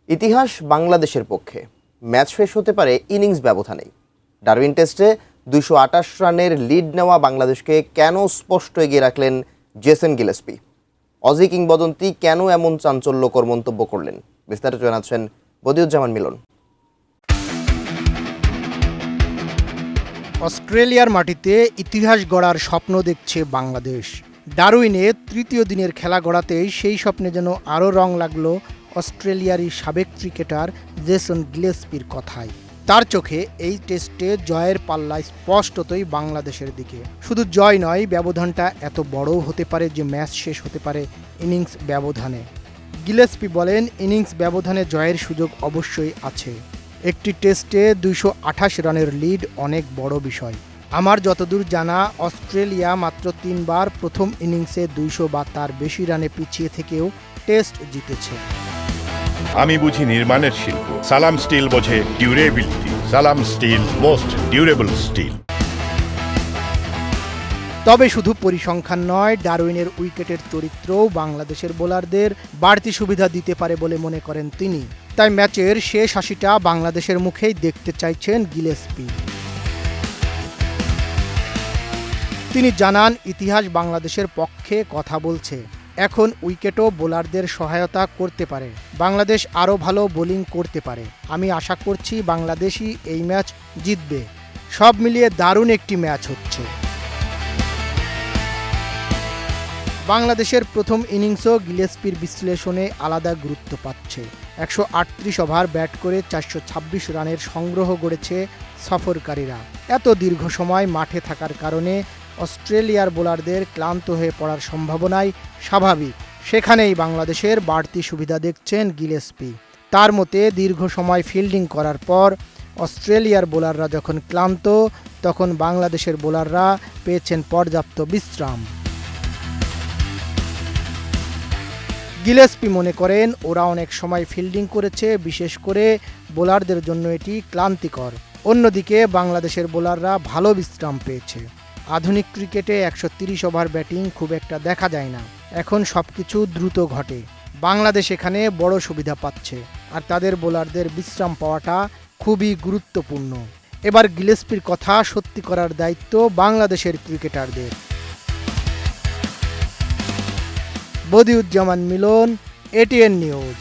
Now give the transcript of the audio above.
ইতিহাস বাংলাদেশের পক্ষে। ম্যাচ শেষ হতে পারে ইনিংস ব্যবধানেই। ডারউইন টেস্টে ২২৮ রানের লিড নেওয়া বাংলাদেশকে কেন স্পষ্ট এগিয়ে রাখলেন জেসন গিলেস্পি? অজি কিংবদন্তি কেন এমন চাঞ্চল্যকর মন্তব্য করলেন? বিস্তারিত জানাচ্ছেন বদিউজ্জামান মিলন। অস্ট্রেলিয়ার মাটিতে ইতিহাস গড়ার স্বপ্ন দেখছে বাংলাদেশ। ডারউইনে তৃতীয় দিনের খেলা গড়াতেই সেই স্বপ্নে যেন আরও রং লাগলো অস্ট্রেলিয়ারই সাবেক ক্রিকেটার জেসন গিলেস্পির কথায়। তার চোখে এই টেস্টে জয়ের পাল্লা স্পষ্টতই বাংলাদেশের দিকে। শুধু জয় নয়, ব্যবধানটা এত বড়ও হতে পারে যে ম্যাচ শেষ হতে পারে ইনিংস ব্যবধানে। গিলেস্পি বলেন, ইনিংস ব্যবধানে জয়ের সুযোগ অবশ্যই আছে। একটি টেস্টে ২২৮ রানের লিড অনেক বড় বিষয়। আমার যতদূর জানা, অস্ট্রেলিয়া মাত্র ৩ বার প্রথম ইনিংসে ২০০ বা তার বেশি রানে পিছিয়ে থেকেও টেস্ট জিতেছে। আমি বুঝি নির্মাণের শিল্প, সালাম স্টিল বোঝে ডিউরেবিলিটি। সালাম স্টিল, মোস্ট ডিউরেবল স্টিল। তবে শুধু পরিসংখ্যান নয়, ডারউইনের উইকেটের চরিত্রও বাংলাদেশের বোলারদের বাড়তি সুবিধা দিতে পারে বলে মনে করেন তিনি। তাই ম্যাচের শেষ ৮০টা বাংলাদেশের মুখেই দেখতে চাইছেন গিলেস্পি। তিনি জানান, ইতিহাস বাংলাদেশের পক্ষে কথা বলছে। এখন উইকেটও বোলারদের সহায়তা করতে পারে। বাংলাদেশ আরও ভালো বোলিং করতে পারে। আমি আশা করছি বাংলাদেশই এই ম্যাচ জিতবে। সব মিলিয়ে দারুণ একটি ম্যাচ হচ্ছে। বাংলাদেশের প্রথম ইনিংসও গিলেস্পির বিশ্লেষণে আলাদা গুরুত্ব পাচ্ছে। ১৩৮ ওভার ব্যাট করে ৪২৬ রানের সংগ্রহ গড়েছে সফরকারীরা। এত দীর্ঘ সময় মাঠে থাকার কারণে অস্ট্রেলিয়ার বোলারদের ক্লান্ত হয়ে পড়ার সম্ভাবনাই স্বাভাবিক। সেখানেই বাংলাদেশের বাড়তি সুবিধা দেখছেন গিলেস্পি। তার মতে, দীর্ঘ সময় ফিল্ডিং করার পর অস্ট্রেলিয়ার বোলাররা যখন ক্লান্ত, তখন বাংলাদেশের বোলাররা পেয়েছেন পর্যাপ্ত বিশ্রাম। গিলেস্পি মনে করেন, ওরা অনেক সময় ফিল্ডিং করেছে, বিশেষ করে বোলারদের জন্য এটি ক্লান্তিকর। অন্যদিকে বাংলাদেশের বোলাররা ভালো বিশ্রাম পেয়েছে। আধুনিক ক্রিকেটে ১৩০ ওভার ব্যাটিং খুব একটা দেখা যায় না। এখন সবকিছু দ্রুত ঘটে। বাংলাদেশ এখানে বড় সুবিধা পাচ্ছে, আর তাদের বোলারদের বিশ্রাম পাওয়াটা খুবই গুরুত্বপূর্ণ। এবার গিলেস্পির কথা সত্যি করার দায়িত্ব বাংলাদেশের ক্রিকেটারদের। বদিউজ্জামান মিলন, এটিএন নিউজ।